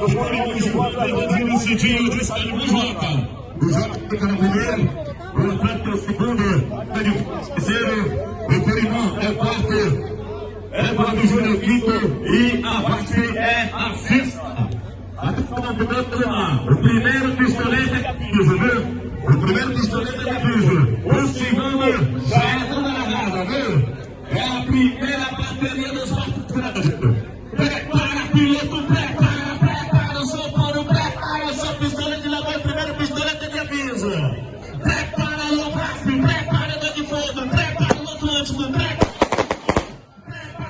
do Coronel de Volta, no sentido de sair do Jota. O Jota fica no primeiro, o Atlético é o segundo, o terceiro, o Corimão é o quarto, Eduardo Júnior quinto e a Vassi é a sexta. Atenção, o primeiro pistolete é Capiso, viu? O primeiro pistolete é Capiso. O segundo já é toda largada, viu? É a primeira bateria dos quatro. Prepara, piloto, prepara o seu pano, prepara o seu pistolete, lá vai o primeiro pistolete de aviso. Prepara o Vassi, prepara o de fogo, prepara o Atlântico, prepara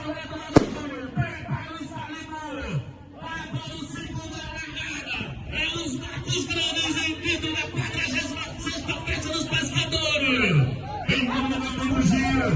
o Eduardo Júnior, prepara o Excalibur. Agora o segundo é largada. É os Matos Grandes em vida na 46ª Festa dos Pescadores. Em nome da Metalurgia,